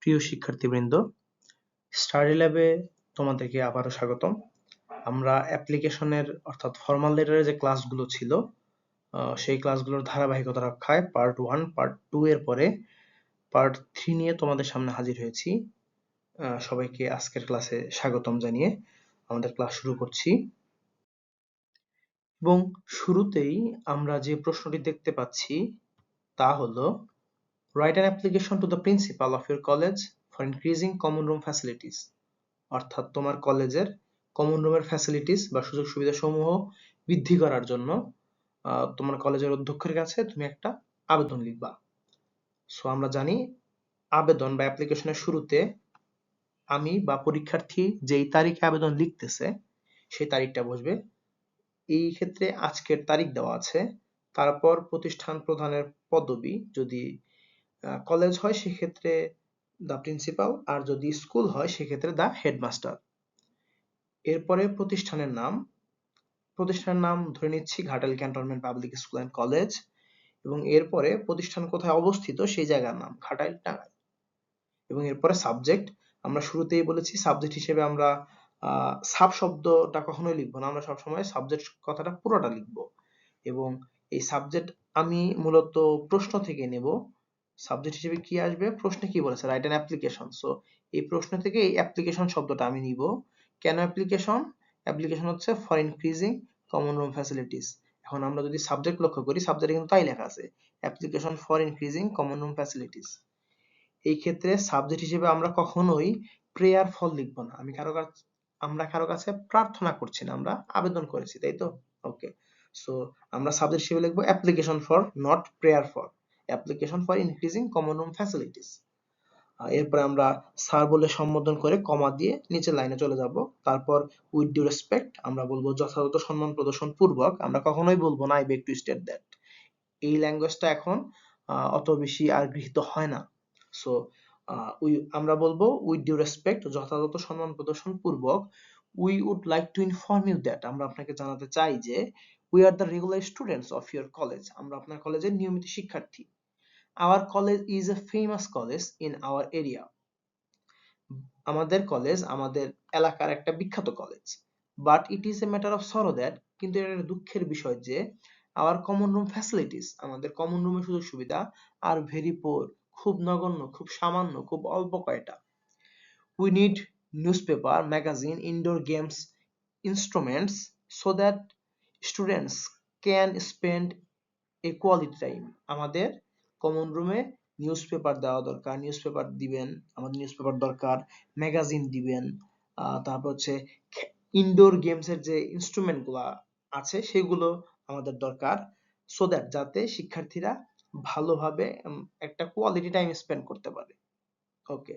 প্রিয় শিক্ষার্থীবৃন্দ, স্টাডি ল্যাবে তোমাদেরকে আবারও স্বাগতম। আমরা অ্যাপ্লিকেশনের অর্থাৎ ফরমাল লেটারের যে ক্লাসগুলো ছিল সেই ক্লাসগুলোর ধারাবাহিকতা রক্ষায় পার্ট 1, পার্ট 2 এর পরে পার্ট 3 নিয়ে তোমাদের সামনে হাজির হয়েছি। সবাইকে আজকের ক্লাসে স্বাগতম জানিয়ে আমাদের ক্লাস শুরু করছি। এবং শুরুতেই আমরা যে প্রশ্নটি দেখতে পাচ্ছি তা হলো write an application to the principal of your college for increasing common room facilities. অর্থাৎ তোমার কলেজের কমন রুমের ফ্যাসিলিটিস বা সুযোগ সুবিধা সমূহ বৃদ্ধি করার জন্য তোমার কলেজের অধ্যক্ষের কাছে তুমি একটা আবেদন লিখবা। সো আমরা জানি আবেদন বা অ্যাপ্লিকেশনের শুরুতে আমি বা পরীক্ষার্থী যেই তারিখে আবেদন লিখতেছে সেই তারিখটা বসবে। এই ক্ষেত্রে আজকের তারিখ দেওয়া আছে। তারপর প্রতিষ্ঠান প্রধানের পদবি, যদি কলেজ হয় সেক্ষেত্রে দ্য প্রিন্সিপাল, আর যদি স্কুল হয় সেক্ষেত্রে দ্য হেডমাস্টার। এরপরে প্রতিষ্ঠানের নাম ধরে নিচ্ছি Ghatail cantonment public school and college, এবং এরপরে প্রতিষ্ঠান কোথায় অবস্থিত সেই জায়গার নাম ঘাটাইল, টাঙ্গাইল। এবং এরপরে সাবজেক্ট, আমরা শুরুতেই বলেছি সাবজেক্ট হিসেবে আমরা সাব শব্দটা কখনোই লিখবো না, আমরা সবসময় সাবজেক্ট কথাটা পুরোটা লিখবো। এবং এই সাবজেক্ট আমি মূলত প্রশ্ন থেকে নেব। সাবজেক্ট হিসেবে কি আসবে, প্রশ্নে কি বলেছে, রাইট অ্যান অ্যাপ্লিকেশন। সো এই প্রশ্ন থেকে এই অ্যাপ্লিকেশন শব্দটা আমি নিব। কেন অ্যাপ্লিকেশন? অ্যাপ্লিকেশন হচ্ছে for increasing common room facilities. এখন আমরা যদি সাবজেক্ট লক্ষ্য করি, সাবজেক্টে কিন্তু তাই লেখা আছে, application for increasing common room facilities. এই ক্ষেত্রে সাবজেক্ট হিসেবে আমরা কখনোই প্রেয়ার ফর লিখব না। আমরা কারো কাছে প্রার্থনা করছি না, আমরা আবেদন করেছি, তাই তো? ওকে, সো আমরা সাবজেক্ট হিসেবে লিখবো application for, not prayer for, application for increasing common room facilities. এরপরে আমরা স্যার বলে সম্বোধন করে কমা দিয়ে নিচের লাইনে চলে যাব। তারপর উইথ ডিউ রেসপেক্ট আমরা বলবো যথাযথ সম্মান প্রদর্শন পূর্বক। আমরা কখনোই বলবো না I beg to state that. এই ল্যাঙ্গুয়েজটা এখন অত বেশি আর গৃহীত হয় না। সো আমরা বলবো উইথ ডিউ রেসপেক্ট, যথাযথ সম্মান প্রদর্শন পূর্বক, we would like to inform you that, আমরা আপনাকে জানাতে চাই যে we are the regular students of your college, আমরা আপনার কলেজের নিয়মিত শিক্ষার্থী। Our college is a famous college in our area, আমাদের কলেজ আমাদের এলাকার একটা বিখ্যাত college. But it is a matter of sorrow that, কিন্তু এটা একটা দুঃখের বিষয় যে আওয়ার কমন রুম ফ্যাসিলিটিস, আমাদের কমন রুমের সুযোগ সুবিধা আর ভেরি পোর, খুব নগণ্য, খুব সামান্য, খুব অল্প কয়টা। We need newspaper, magazine, indoor games, instruments so that students can spend a quality time. আমাদের কমন রুমে নিউজপেপার দেওয়া দরকার, নিউজপেপার দিবেন, আমাদের নিউজপেপার দরকার, ম্যাগাজিন দিবেন, তারপর হচ্ছে ইনডোর গেমসের যে ইনস্ট্রুমেন্ট গুলা আছে সেগুলো আমাদের দরকার, সো দ্যাট যাতে শিক্ষার্থীরা ভালোভাবে একটা কোয়ালিটি টাইম স্পেন্ড করতে পারে। Okay,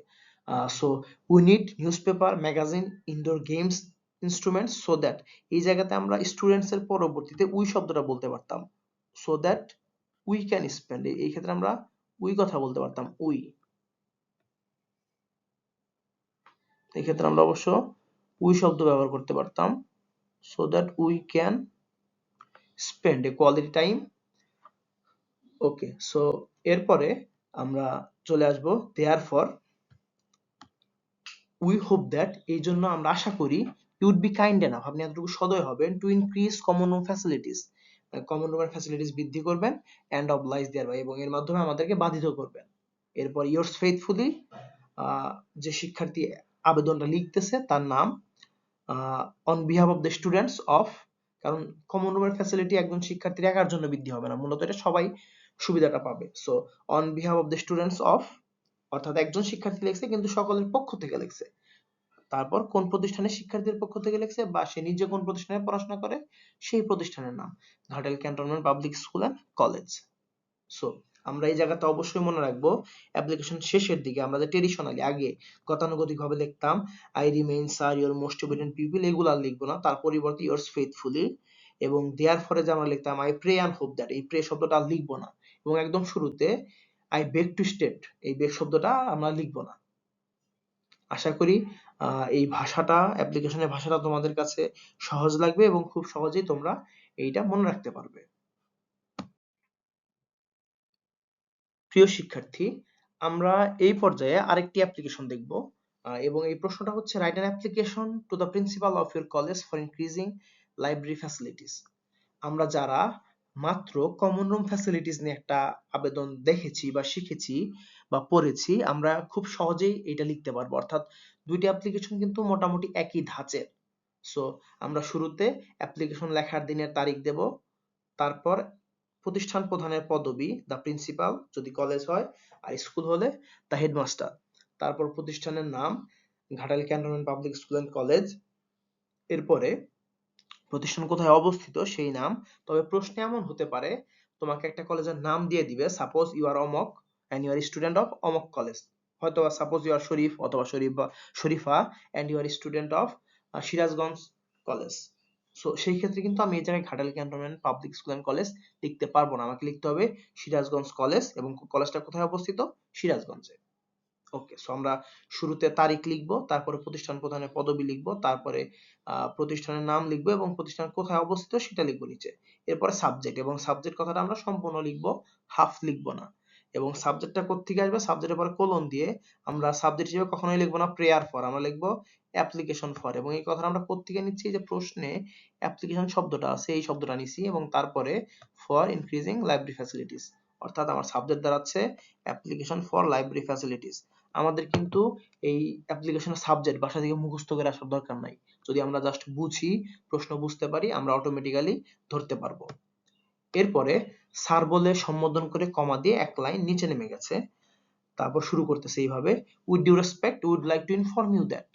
so we need newspaper, magazine, indoor games, instruments so that, এই জায়গাতে আমরা স্টুডেন্টস এর পরবর্তীতে উই শব্দটা বলতে পারতাম, so that we can spend, এই ক্ষেত্রে আমরা উই কথা বলতে পারতাম, উই। এই ক্ষেত্রে আমরা অবশ্য উই শব্দ ব্যবহার করতে পারতাম, so that we can spend a quality time. Okay, so এরপরে আমরা চলে আসবো দেয়ারফর, উই হোপ দ্যাট, এই জন্য আমরা আশা করি, you would be kind enough, আপনি এতটুকু সদয় হবেন, to increase common room facilities, common রুমের ফ্যাসিলিটিস বৃদ্ধি করবেন, এন্ড অবলাইজ দেয়ার বাই, এবং এর মাধ্যমে আমাদেরকে বাধিত করবেন। এরপর ইয়োর্স ফেইথফুলি, যে শিক্ষার্থী আবেদনটা লিখতেছে তার নাম, on behalf of the students of, কারণ কমন রুমের ফ্যাসিলিটি একজন শিক্ষার্থীর একার জন্য বৃদ্ধি হবে না, মূলত এটা সবাই সুবিধাটা পাবে। So on behalf of the students of, অর্থাৎ একজন শিক্ষার্থী লিখছে কিন্তু সকলের পক্ষ থেকে লিখছে, তারপর কোন প্রতিষ্ঠানের শিক্ষার্থীর পক্ষ থেকে লিখছে বা সে নিজে কোন প্রতিষ্ঠানে পড়াশোনা করে সেই প্রতিষ্ঠানের নাম, Ghatail cantonment public school and college. So আমরা এই জায়গাতে অবশ্যই মনে রাখবো অ্যাপ্লিকেশন শেষের দিকে আমরা যে ট্রেডিশনালি আগে গতানুগতিক ভাবে লিখতাম I remain sir your most obedient people, এগুলো আর লিখবো না, তার পরিবর্তে ইয়োর্স ফেইথফুলি, এবং দেয়ার ফরে যে আমরা লিখতাম I pray and hope that, এই প্রে শব্দটা আর লিখবো না, এবং একদম শুরুতে আই বেগ টু স্টেট, এই বেগ শব্দটা আমরা লিখবো না। আশা করি এই ভাষাটা, অ্যাপ্লিকেশনের ভাষাটা তোমাদের কাছে সহজ লাগবে এবং খুব সহজেই তোমরা এইটা মনে রাখতে পারবে। প্রিয় শিক্ষার্থী, আমরা এই পর্যায়ে আরেকটি অ্যাপ্লিকেশন দেখব এবং এই প্রশ্নটা হচ্ছে write an application to the principal of your college for increasing library facilities. আমরা যারা মাত্র কমন রুম ফ্যাসিলিটিস নিয়ে একটা আবেদন দেখেছি বা শিখেছি বা পড়েছি, আমরা খুব সহজেই এটা লিখতে পারবো। অর্থাৎ দুইটি অ্যাপ্লিকেশন কিন্তু মোটামুটি একই ধাঁচের। সো আমরা শুরুতে অ্যাপ্লিকেশন লেখার দিনের তারিখ দেব, তারপর প্রতিষ্ঠান প্রধানের পদবি দ্য প্রিন্সিপাল যদি কলেজ হয়, আর স্কুল হলে দ্য হেডমাস্টার। তারপর প্রতিষ্ঠানের নাম Ghatail cantonment public school and college. এরপরে প্রতিষ্ঠান কোথায় অবস্থিত সেই নাম। তবে প্রশ্ন এমন হতে পারে তোমাকে একটা কলেজের নাম দিয়ে দিবে, সাপোজ ইউ আর অমক and you are student of অমক কলেজ, হয়তো সাপোজ ইউ আর শরীফ অথবা Sharifa and you are student of Sirajganj college. So সেই ক্ষেত্রে কিন্তু আমি এই জায়গায় Ghatail cantonment public school and college লিখতে পারবো না, আমাকে লিখতে হবে সিরাজগঞ্জ কলেজ, এবং কলেজটা কোথায় অবস্থিত? সিরাজগঞ্জে। ওকে, সো আমরা শুরুতে তারিখ লিখবো, তারপরে প্রতিষ্ঠান প্রধানের পদবি লিখবো, তারপরে প্রতিষ্ঠানের নাম লিখবো এবং প্রতিষ্ঠান কোথায় অবস্থিত সেটা লিখবো নিচে। এরপরে সাবজেক্ট, এবং সাবজেক্ট কথাটা আমরা সম্পূর্ণ লিখবো, হাফ লিখবো না। এবং সাবজেক্টটা কোত্থেকে আসবে? সাবজেক্টের পরে কোলন দিয়ে আমরা সাবজেক্ট হিসেবে কখনোই লিখবো না প্রেয়ার ফর, আমরা লিখবো অ্যাপ্লিকেশন ফর। এবং এই কথাটা আমরা কোত্থেকে নিচ্ছি? যে প্রশ্নে অ্যাপ্লিকেশন শব্দটা আছে এই শব্দটা নিছি, এবং তারপরে ফর ইনক্রিজিং লাইব্রেরি ফ্যাসিলিটিস, অর্থাৎ আমার সাবজেক্ট দাঁড়াচ্ছে অ্যাপ্লিকেশন ফর লাইব্রেরি ফ্যাসিলিটিস। আমাদের কিন্তু এই অ্যাপ্লিকেশনের সাবজেক্ট বাসা থেকে মুখস্থ করে আসার দরকার নাই। যদি আমরা জাস্ট বুঝি, প্রশ্ন বুঝতে পারি, আমরা অটোমেটিক্যালি ধরতে পারবো। এরপরে স্যার বলে সম্বোধন করে কমা দিয়ে এক লাইন নিচে নেমে গেছে। তারপর শুরু করতেছে এইভাবে, with due respect we'd like to inform you that,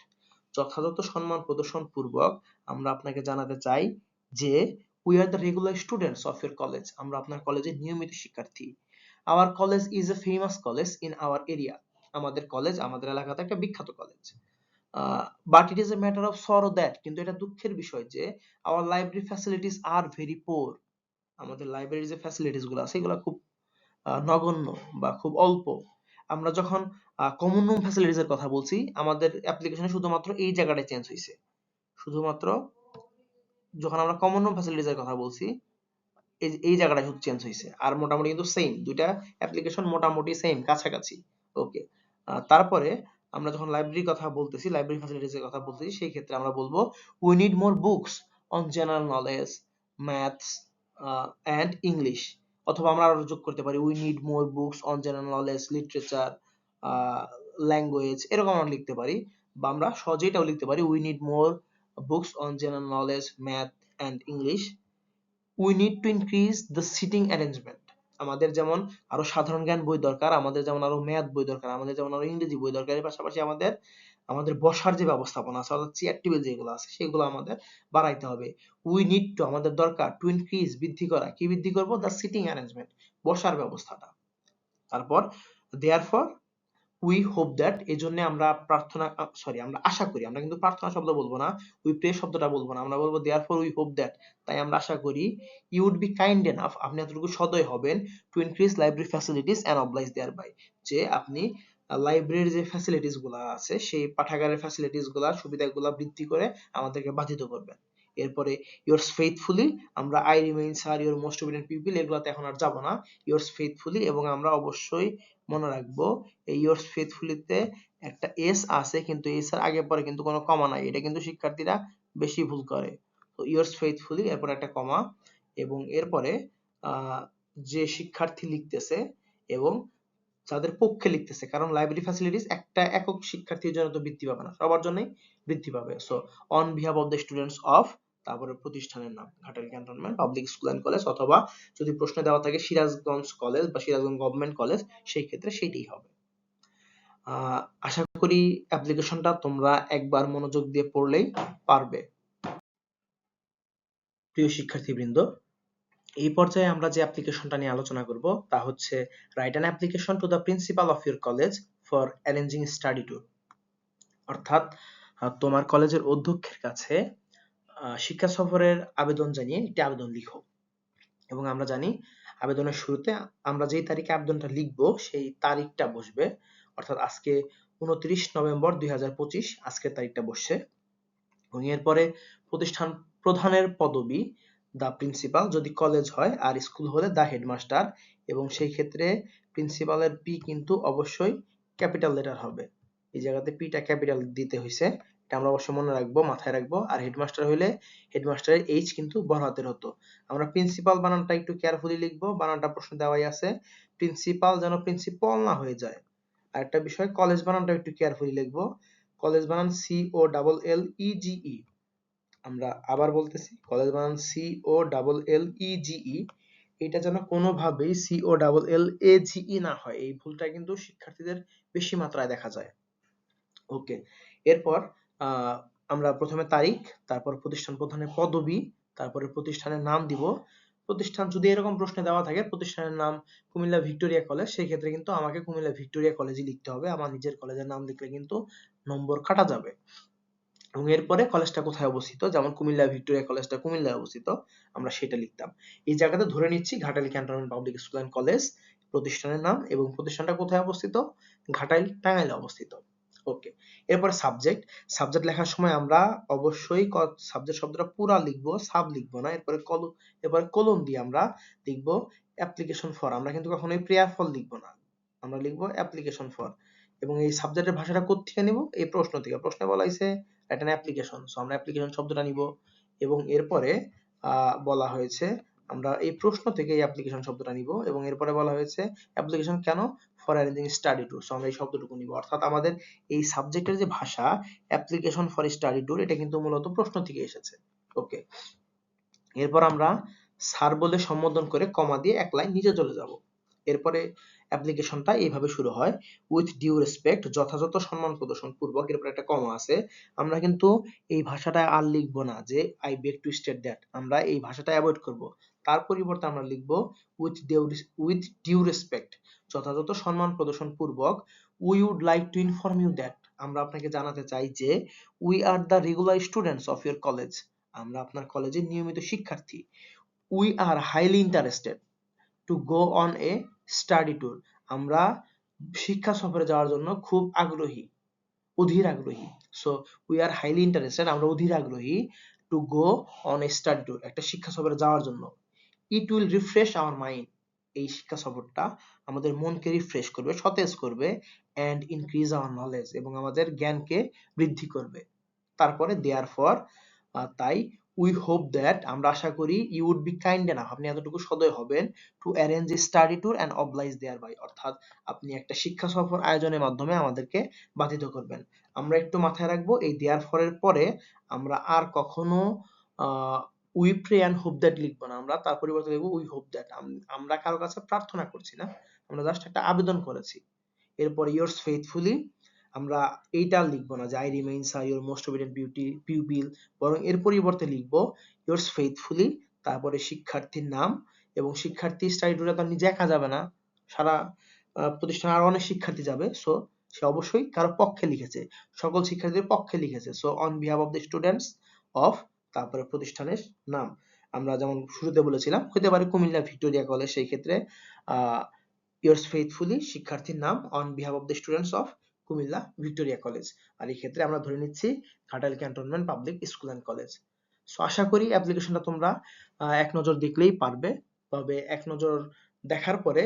যথাযথ সম্মান প্রদর্শন পূর্বক আমরা আপনাকে জানাতে চাই যে we are the regular students of your college, আমরা আপনার কলেজের নিয়মিত শিক্ষার্থী। Our college is a famous college in our area, আমাদের কলেজ আমাদের এলাকাতে একটা বিখ্যাত college. But it is a matter of sorrow that, কিন্তু এটা দুঃখের বিষয় যে our library facilities are very পোর, আমাদের লাইব্রেরির যে ফ্যাসিলিটিস গুলো আছে এগুলো খুব নগণ্য বা খুব অল্প। আমরা যখন কমন রুম ফ্যাসিলিটিস এর কথা বলছি, আমাদের অ্যাপ্লিকেশনে শুধুমাত্র এই জায়গাটায় চেঞ্জ হয়েছে, শুধুমাত্র যখন আমরা কমন রুম ফ্যাসিলিটিস এর কথা বলছি এই জায়গাটা শুধু চেঞ্জ হয়েছে, আর মোটামুটি কিন্তু সেম, দুইটা অ্যাপ্লিকেশন মোটামুটি সেম, কাছাকাছি। ওকে, তারপরে আমরা যখন লাইব্রেরির কথা বলতেছি, লাইব্রেরি ফ্যাসিলিটিস এর কথা বলতেছি, সেই ক্ষেত্রে আমরা বলবো we need more books on general knowledge, maths and English. অথবা আমরা আরো যোগ করতে পারি we need more books on general knowledge, literature, language, এরকম আমরা লিখতে পারি। বা আমরা সহজেই এটাও লিখতে পারি we need more books on general knowledge, math and English. We need to increase the seating arrangement, আমাদের যেমন আরো সাধারণ জ্ঞান বই দরকার, আমাদের যেমন আরো ম্যাথ বই দরকার, আমাদের যেমন আরো ইংরেজি বই দরকার, এর পাশাপাশি আমাদের আমাদের বসার যে ব্যবস্থাপনা আছে, অর্থাৎ চেয়ার টেবিল যেগুলো আছে সেগুলো আমাদের বাড়াইতে হবে। উই নিড টু, আমাদের দরকার, টু ইনক্রিজ, বৃদ্ধি করা, কি বৃদ্ধি করব? দ্য সিটিং অ্যারেঞ্জমেন্ট, বসার ব্যবস্থাটা। তারপর দেয়ারফর উই হোপ দ্যাট, এজন্য আমরা প্রার্থনা, সরি আমরা আশা করি, আমরা কিন্তু প্রার্থনা শব্দ বলবো না, উই প্রে শব্দটা বলবো না, আমরা বলবো দেয়ারফর উই হোপ দ্যাট, তাই আমরা আশা করি, you would be kind enough, আপনি এতটুকু সদয় হবেন, to increase library facilities and oblige thereby, যে আপনি লাইব্রেরির যে ফ্যাসিলিটিস গুলা আছে সেই পাঠাগারের ফ্যাসিলিটিস গুলা, সুবিধাগুলা বৃদ্ধি করে আমাদেরকে বাধিত করবেন। এরপরে yours faithfully, আমরা I remain sir your most obedient pupil, এগুলাতে এখন আর যাব না। yours faithfully, এবং আমরা অবশ্যই মনে রাখবো এই yours faithfully তে একটা s আছে, কিন্তু s এর আগে পরে কিন্তু কোনো কমা নাই, এটা কিন্তু শিক্ষার্থীরা বেশি ভুল করে। তো yours faithfully এরপর একটা কমা, এবং এরপরে আহ, যে শিক্ষার্থী লিখতেছে এবং যাদের পক্ষে লিখতেছে, কারণ লাইব্রেরি ফ্যাসিলিটিস একটা একক শিক্ষার্থীর জন্য তো বৃদ্ধি পাবে না, সবার জন্যই বৃদ্ধি পাবে। So on behalf of the students of, তারপরে প্রতিষ্ঠানের নাম Ghatail cantonment public school and college, অথবা যদি প্রশ্নে দেওয়া থাকে সিরাজগঞ্জ কলেজ বা সিরাজগঞ্জ গভর্নমেন্ট কলেজ, সেই ক্ষেত্রে সেটাই হবে। আশা করি অ্যাপ্লিকেশনটা তোমরা একবার মনোযোগ দিয়ে পড়লেই পারবে। প্রিয় শিক্ষার্থীবৃন্দ, এই পর্যায়ে আমরা যে অ্যাপ্লিকেশনটা নিয়ে আলোচনা করব তা হচ্ছে write an application to the principal of your college for arranging study tour, অর্থাৎ তোমার কলেজের অধ্যক্ষের কাছে শিক্ষা সফরের আবেদন জানিয়ে একটি আবেদন লিখো। এবং আমরা জানি আবেদনের শুরুতে আমরা যেই তারিখে আবেদনটা লিখবো সেই তারিখটা বসবে, অর্থাৎ আজকে 29 নভেম্বর 2025 আজকের তারিখটা বসছে। এবং এরপরে প্রতিষ্ঠান প্রধানের পদবি দ্য প্রিন্সিপাল যদি কলেজ হয়, আর স্কুল হলে দ্য হেডমাস্টার। এবং সেই ক্ষেত্রে প্রিন্সিপালের পি কিন্তু অবশ্যই ক্যাপিটাল লেটার হবে। এই জায়গাতে পিটা ক্যাপিটাল দিতে হয়েছে, এটা আমরা অবশ্যই মনে রাখবো, মাথায় রাখবো। আর হেডমাস্টার হইলে হেডমাস্টারের এইচ কিন্তু বড় হাতের হতো। আমরা প্রিন্সিপাল বানানটা একটু কেয়ারফুলি লিখবো, বানানটা প্রশ্ন দেওয়াই আছে, প্রিন্সিপাল যেন প্রিন্সিপাল না হয়ে যায়। আর একটা বিষয়, কলেজ বানানটা একটু কেয়ারফুলি লিখবো, কলেজ বানান COLLEGE। আমরা আবার বলতেছি, কলেজ বানান COLLEGE, এটা যেন কোনোভাবেই COLLAGE না হয়। এই ভুলটা কিন্তু শিক্ষার্থীদের বেশি মাত্রায় দেখা যায়। ওকে, এরপর আমরা প্রথমে তারিখ, তারপর প্রতিষ্ঠান প্রধানের পদবি, তারপরে প্রতিষ্ঠানের নাম দিব। প্রতিষ্ঠান যদি এরকম প্রশ্নে দেওয়া থাকে প্রতিষ্ঠানের নাম কুমিল্লা ভিক্টোরিয়া কলেজ, সেই ক্ষেত্রে কিন্তু আমাকে কুমিল্লা ভিক্টোরিয়া কলেজই লিখতে হবে। আমার নিজের কলেজের নাম লিখলে কিন্তু নম্বর কাটা যাবে। এবং এরপরে কলেজটা কোথায় অবস্থিত, যেমন কুমিল্লা ভিক্টোরিয়া কলেজটা কুমিল্লায় অবস্থিত, আমরা সেটা লিখতাম। এই জায়গাতে ধরে নিচ্ছি Ghatail cantonment public school and college, প্রতিষ্ঠানের নাম এবং প্রতিষ্ঠানটা কোথায় অবস্থিত, ঘাটাইল টাঙ্গাইলে অবস্থিত। ওকে, এরপরে সাবজেক্ট। সাবজেক্ট লেখার সময় আমরা অবশ্যই সাবজেক্ট শব্দটা পুরা লিখবো, সাব লিখবো না। এরপরে কলম দিয়ে আমরা লিখবো অ্যাপ্লিকেশন ফর। আমরা কিন্তু কখনোই প্রেয়ার ফর লিখবো না, আমরা লিখবো অ্যাপ্লিকেশন ফর। এবং এই সাবজেক্টের ভাষাটা কোত্থেকে নিব, এই প্রশ্ন থেকে। প্রশ্নে বলা হয়েছে একটা অ্যাপ্লিকেশন, সো আমরা অ্যাপ্লিকেশন শব্দটা নিব। এবং এরপরে বলা হয়েছে আমরা এই প্রশ্ন থেকে এই অ্যাপ্লিকেশন শব্দটা নিব। এবং এরপরে বলা হয়েছে অ্যাপ্লিকেশন কেন, for arranging study tour, so আমরা এই শব্দটুকু নিব। অর্থাৎ আমাদের এই সাবজেক্টের যে ভাষা অ্যাপ্লিকেশন ফর স্টাডি ট্যুর, এটা কিন্তু মূলত প্রশ্ন থেকে এসেছে। ওকে, এরপর আমরা স্যার বলে সম্বোধন করে কমা দিয়ে এক লাইন নিচে চলে যাব। এরপরে অ্যাপ্লিকেশনটা এইভাবে শুরু হয়, উইথ ডিউ রেসপেক্ট, যথাযথ সম্মান প্রদর্শন পূর্বক, এরপর একটা কমা আছে। আমরা কিন্তু এই ভাষাটা আর লিখবো না যে I beg to state that, আমরা এই ভাষাটা অ্যাভয়েড করব। তার পরিবর্তে আমরা লিখবো উইথ ডিউ রেসপেক্ট, যথাযথ সম্মান প্রদর্শন পূর্বক, we would like to inform you that, আমরা আপনাকে জানাতে চাই যে we are the regular students of your college, আমরা আপনার কলেজের নিয়মিত শিক্ষার্থী। We are highly interested to go on a study tour, আমরা শিক্ষা সফরে যাওয়ার জন্য খুব আগ্রহী, অধীর আগ্রহী। So we are highly interested, আমরা অধীর আগ্রহী, to go on a study tour, একটা শিক্ষা সফরে যাওয়ার জন্য। It will refresh our mind, এই শিক্ষা সফরটা আমাদের মনকে রিফ্রেশ করবে, সতেজ করবে, অ্যান্ড ইনক্রিজ আওয়ার নলেজ, এবং আমাদের জ্ঞানকে বৃদ্ধি করবে। তারপরে দেয়ার ফর, তাই উই হোপ দ্যাট, আমরা আশা করি, you would be kind enough, আপনি এতটুকু সদয় হবেন, to arrange a study tour and oblige thereby, অর্থাৎ আপনি একটা শিক্ষা সফর আয়োজনের মাধ্যমে আমাদেরকে বাধিত করবেন। আমরা একটু মাথায় রাখবো এই দেয়ার ফরের পরে আমরা আর কখনো we pray and hope that লিখবো না, আমরা তার পরিবর্তে লিখবো উই হোপ দ্যাট। আমরা কারো কাছে প্রার্থনা করছি না, আমরা জাস্ট একটা আবেদন করেছি। এরপর yours faithfully, আমরা এইটা লিখবো না যে I remain sir your most obedient pupil, বরং এর পরিবর্তে লিখবো yours faithfully, তারপরে শিক্ষার্থীর নাম। এবং শিক্ষার্থী স্টাডি ট্যুরে তো নিজে একা যাবে না, সারা প্রতিষ্ঠানে আরো অনেক শিক্ষার্থী যাবে, সো সে অবশ্যই কারো পক্ষে লিখেছে, সকল শিক্ষার্থীদের পক্ষে লিখেছে। So on behalf of the students of, তারপরে প্রতিষ্ঠানের নাম। আমরা যেমন শুরুতে বলেছিলাম হতে পারে কুমিল্লা ভিক্টোরিয়া কলেজ, সেই ক্ষেত্রে আহ yours faithfully শিক্ষার্থীর নাম, on behalf of the students of Comilla Victoria college. আর এই ক্ষেত্রে আমরা ধরে নিচ্ছি Ghatail cantonment public school and college. So আশা করি অ্যাপ্লিকেশনটা তোমরা এক নজর দেখলেই পারবে, তবে এক নজর দেখার পরে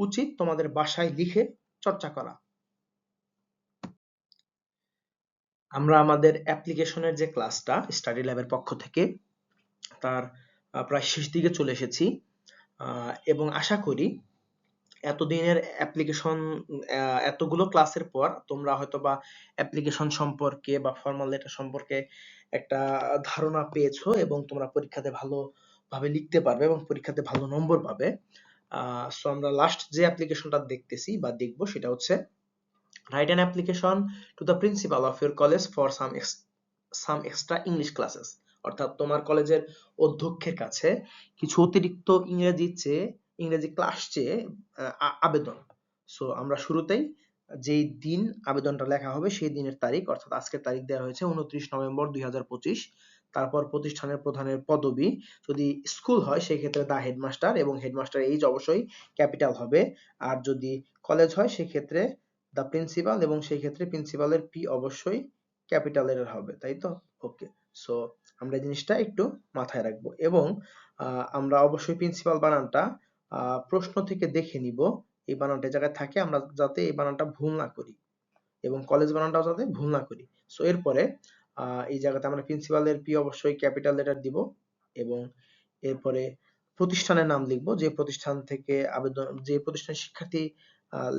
উচিত তোমাদের বাসায় লিখে চর্চা করা। আমরা আমাদের অ্যাপ্লিকেশনের যে ক্লাসটা স্টাডি ল্যাবের পক্ষ থেকে, তার প্রায় শেষ দিকে চলে এসেছি, এবং আশা করি এতদিনের অ্যাপ্লিকেশন, এতগুলো ক্লাসের পর তোমরা হয়তোবা অ্যাপ্লিকেশন সম্পর্কে বা ফর্মাল লেটার সম্পর্কে একটা ধারণা পেয়েছো, এবং তোমরা পরীক্ষাতে ভালোভাবে লিখতে পারবে এবং পরীক্ষাতে ভালো নম্বর পাবে। সো আমরা লাস্ট যে অ্যাপ্লিকেশনটা দেখতেছি বা দেখবো সেটা হচ্ছে write an application to the principal of your college for some extra English classes, অর্থাৎ তোমার কলেজের অধ্যক্ষের কাছে কিছু অতিরিক্ত ইংরেজি ক্লাস চেয়ে আবেদন। সো আমরা শুরুতেই যেই দিন আবেদনটা লেখা হবে সেই দিনের তারিখ, অর্থাৎ আজকের তারিখ দেওয়া হয়েছে 29 নভেম্বর 2025। তারপর প্রতিষ্ঠানের প্রধানের পদবি, যদি স্কুল হয় সেই ক্ষেত্রে দা হেডমাস্টার, এবং হেডমাস্টার এইচ অবশ্যই ক্যাপিটাল হবে। আর যদি কলেজ হয় সেই ক্ষেত্রে দা প্রিন্সিপাল, এবং সেই ক্ষেত্রে প্রিন্সিপালের পি অবশ্যই ক্যাপিটাল এর হবে, তাই তো? ওকে, সো আমরা এই জিনিসটা একটু মাথায় রাখবো। এবং আমরা অবশ্যই প্রিন্সিপাল বানানটা প্রশ্ন থেকে দেখে নিব এই বানানটা এই জায়গায় থাকে, আমরা যাতে এই বানানটা ভুল না করি এবং কলেজ বানানটাও যাতে ভুল না করি। সো এরপরে এই জায়গাতে আমরা প্রিন্সিপালের পি অবশ্যই ক্যাপিটাল লেটার দিব এবং এরপরে প্রতিষ্ঠানের নাম লিখব, যে প্রতিষ্ঠান থেকে যে প্রতিষ্ঠানের শিক্ষার্থী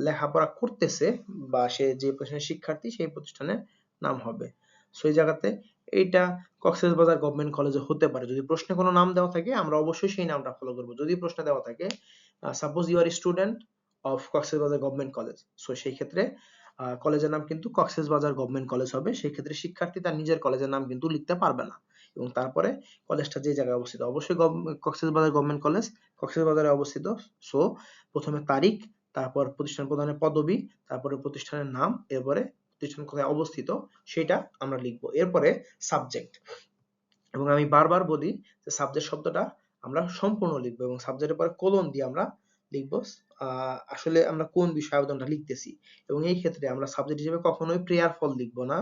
লেখাপড়া করতেছে বা সে যে প্রতিষ্ঠানের শিক্ষার্থী সেই প্রতিষ্ঠানের নাম হবে। সো এই জায়গাতে এইটা কক্সবাজার গভর্নমেন্ট কলেজে হতে পারে। যদি প্রশ্নে কোনো নাম দেওয়া থাকে আমরা অবশ্যই সেই নামটা ফলো করব। যদি প্রশ্নে দেওয়া থাকে suppose you are student of Cox's Bazar government college, so সেই ক্ষেত্রে কলেজের নাম কিন্তু কক্সবাজার গভর্নমেন্ট কলেজ হবে। সেই ক্ষেত্রে শিক্ষার্থী তার নিজের কলেজের নাম কিন্তু লিখতে পারবে না এবং তারপরে কলেজটা যে জায়গায় অবস্থিত অবশ্যই কক্সবাজার গভর্নমেন্ট কলেজ কক্সবাজারে অবস্থিত। সো প্রথমে তারিখ, তারপর প্রতিষ্ঠান প্রধানের পদবি, তারপরে প্রতিষ্ঠানের নাম, এরপরে প্রতিষ্ঠান কোথায় অবস্থিত সেটা আমরা লিখবো। এরপরে সাবজেক্ট, এবং আমি বারবার বলি যে সাবজেক্ট শব্দটা আমরা সম্পূর্ণ লিখবো এবং সাবজেক্টের পরে কোলন দিয়ে আমরা লিখবো আসলে আমরা কোন বিষয় আবেদনটা লিখতেছি। এবং এই ক্ষেত্রে আমরা সাবজেক্ট হিসেবে কখনোই প্রেয়ার ফর লিখবো না।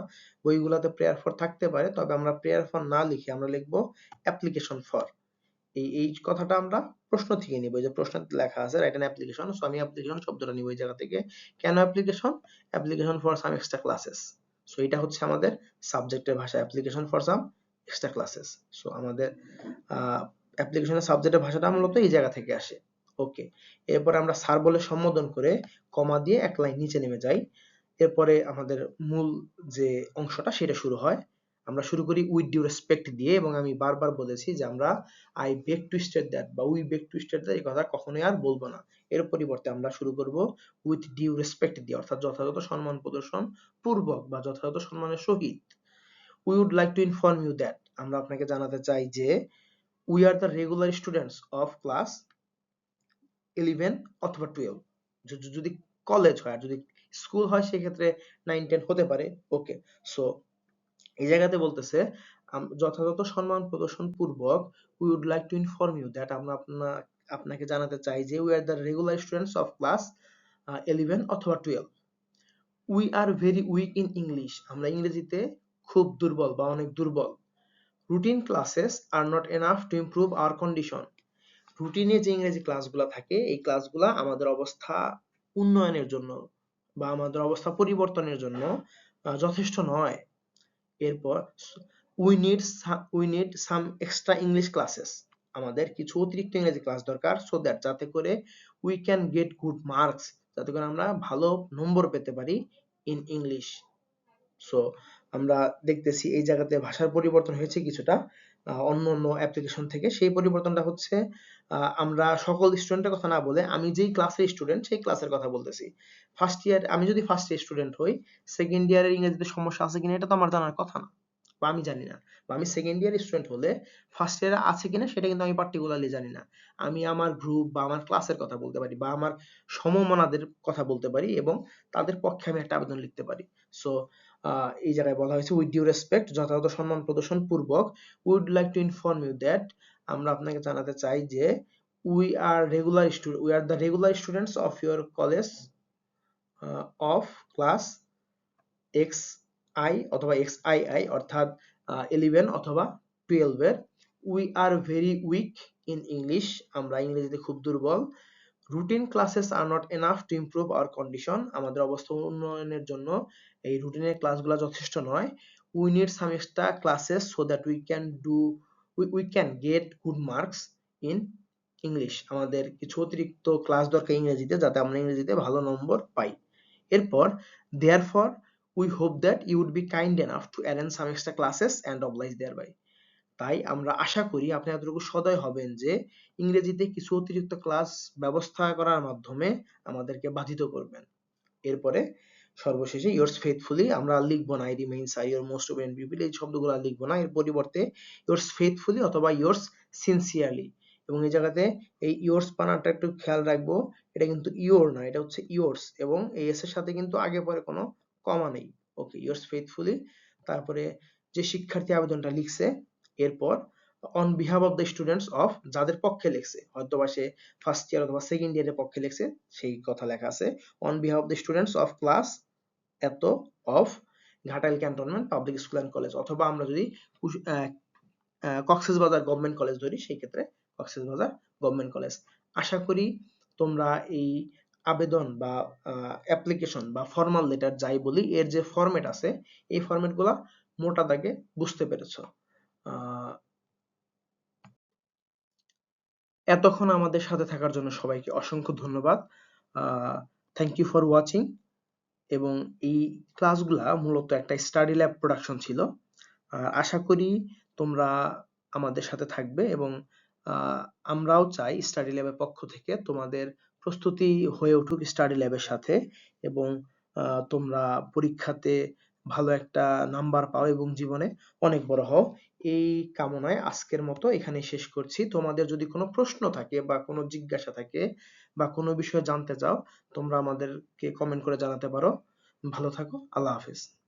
বইগুলোতে প্রেয়ার ফর থাকতে পারে, তবে আমরা প্রেয়ার ফর না লিখে আমরা লিখবো অ্যাপ্লিকেশন ফর। এই কথাটা আমরা প্রশ্ন থেকে নিব, যে প্রশ্ন লেখা আছে রাইট অ্যান অ্যাপ্লিকেশন, সো আমি অ্যাপ্লিকেশন শব্দটা নিব এই জায়গা থেকে। কেন application? Application for some extra classes. So এটা হচ্ছে আমাদের সাবজেক্টের ভাষা, application for some extra classes. So আমাদের অ্যাপ্লিকেশনের সাবজেক্টের ভাষাটা মূলত এই জায়গা থেকে আসে। ওকে, এরপর আমরা স্যার বলে সম্বোধন করে কমা দিয়ে এক লাইন নিচে নেমে যাই। এরপরে আমাদের মূল যে অংশটা সেটা শুরু হয়। আমরা শুরু করি উইথ ডিউ রেসপেক্ট দিয়ে, এবং আমি বারবার বলেছি যে আমরা I beg to state that বা we beg to state that এই কথা কখনোই আর বলবো না। এর পরিবর্তে আমরা শুরু করব উইথ ডিউ রেসপেক্ট দিয়ে, অর্থাৎ যথাযথ সম্মান প্রদর্শন পূর্বক বা যথাযথ সম্মানের সহিত। We would like to inform you that, আমরা আপনাকে জানাতে চাই যে we are the regular students of class 11 অথবা 12। যদি কলেজ হয়, আর যদি স্কুল হয় সেক্ষেত্রে 9 10 হতে পারে। ওকে, সো এই জায়গাতে বলতেছে যথাযথ সম্মান প্রদর্শন পূর্বক we would like to inform you that, আমরা আপনাকে জানাতে চাই যে we are the regular students of class 11 অথবা 12। We are very weak in English, আমরা ইংরেজিতে খুব দুর্বল বা অনেক দুর্বল। Routine classes are not enough to improve our condition, রুটিনে যে ইংরেজি ক্লাসগুলো থাকে এই ক্লাসগুলো আমাদের অবস্থা উন্নয়নের জন্য বা আমাদের অবস্থা পরিবর্তনের জন্য যথেষ্ট নয়। এরপর we need some extra English classes, আমাদের কিছু অতিরিক্ত ইংরেজি ক্লাস দরকার, সো দ্যাট যাতে করে we can get good marks, যাতে করে আমরা ভালো নম্বর পেতে পারি ইন ইংলিশ। সো আমরা দেখতেছি এই জায়গাতে ভাষার পরিবর্তন হয়েছে কিছুটা অন্য অন্য অ্যাপ্লিকেশন থেকে। সেই পরিবর্তনটা হচ্ছে আমরা সকল স্টুডেন্টের কথা না বলে আমি যেই ক্লাসের স্টুডেন্ট সেই ক্লাসের কথা বলতেছি। ফার্স্ট ইয়ার, আমি যদি ফার্স্ট ইয়ার স্টুডেন্ট হই, সেকেন্ড ইয়ারের ইংরেজিতে সমস্যা আছে কিনা এটা তো আমার জানার কথা না বা আমি জানি না, বা আমি সেকেন্ড ইয়ার স্টুডেন্ট হলে ফার্স্ট ইয়ারে আছে কিনা সেটা কিন্তু আমি পার্টিকুলারলি জানি না। আমি আমার গ্রুপ বা আমার ক্লাসের কথা বলতে পারি বা আমার সমমনাদের কথা বলতে পারি এবং তাদের পক্ষে আমি একটা আবেদন লিখতে পারি। সো এই জায়গায় বলা হয়েছে উইথ ডিউ রেসপেক্ট, যথাযথ সম্মান প্রদর্শন পূর্বক, we'd like to inform you that, আমরা আপনাকে জানাতে চাই যে we are the regular students of your college of class X I অথবা এক্স আই আই, অর্থাৎ 11 অথবা 12 এর। We are very weak in English, আমরা ইংরেজিতে খুব দুর্বল। Routine classes are not enough to improve our condition, আমাদের অবস্থা উন্নয়নের জন্য এই রুটিনের ক্লাসগুলো যথেষ্ট নয়। We need some extra classes so that we can get good marks in English, আমাদের কিছু অতিরিক্ত ক্লাস দরকার ইংরেজিতে যাতে আমরা ইংরেজিতে ভালো নম্বর পাই। এরপর therefore we hope that you would be kind enough to arrange some extra classes and oblige thereby, তাই আমরা আশা করি আপনি এতটুকু সদয় হবেন যে ইংরেজিতে কিছু অতিরিক্ত ক্লাস ব্যবস্থা করার মাধ্যমে আমাদেরকে বাধিত করবেন। এরপরে সর্বশেষে yours faithfully, আমরা লিখবো না I remain your most obedient pupil, এই শব্দগুলো লিখবো না, এর পরিবর্তে yours faithfully অথবা yours sincerely। এবং এই জায়গাতে এই yours বানানটা একটু খেয়াল রাখবো, এটা কিন্তু your না, এটা হচ্ছে yours, এবং এই s এর সাথে কিন্তু আগে পরে কোনো কমা নেই। ওকে, yours faithfully, তারপরে যে শিক্ষার্থী আবেদনটা লিখছে, এরপর on behalf of the students of, যাদের পক্ষে লিখছে, হয়তোবা সে ফার্স্ট ইয়ার অথবা সেকেন্ড ইয়ারের পক্ষে লিখছে সেই কথা লেখা আছে, on behalf of the students of class eight of Ghatail cantonment public school and college, অথবা আমরা যদি কক্সবাজার গভর্নমেন্ট কলেজ ধরি সেই ক্ষেত্রে কক্সবাজার গভর্নমেন্ট কলেজ। আশা করি তোমরা এই আবেদন বা অ্যাপ্লিকেশন বা ফর্মাল লেটার যাই বলি এর যে ফরম্যাট আছে এই ফরম্যাটগুলা মোটা দাগে বুঝতে পেরেছো। আহ, এতক্ষণ আমাদের সাথে থাকার জন্য সবাইকে অসংখ্য ধন্যবাদ। Thank you for watching. এবং এই ক্লাসগুলা মূলত একটা স্টাডি ল্যাব প্রোডাকশন ছিল। আশা করি তোমরা আমাদের সাথে থাকবে এবং আহ, আমরাও চাই স্টাডি ল্যাবের পক্ষ থেকে তোমাদের প্রস্তুতি হয়ে উঠুক স্টাডি ল্যাবের সাথে, এবং তোমরা পরীক্ষাতে ভালো একটা নাম্বার পাও এবং জীবনে অনেক বড় হও, এই কামনায় আজকের মতো এখানে শেষ করছি। তোমাদের যদি কোনো প্রশ্ন থাকে বা কোনো জিজ্ঞাসা থাকে বা কোনো বিষয়ে জানতে চাও, তোমরা আমাদেরকে কমেন্ট করে জানাতে পারো। ভালো থাকো। আল্লাহ হাফেজ।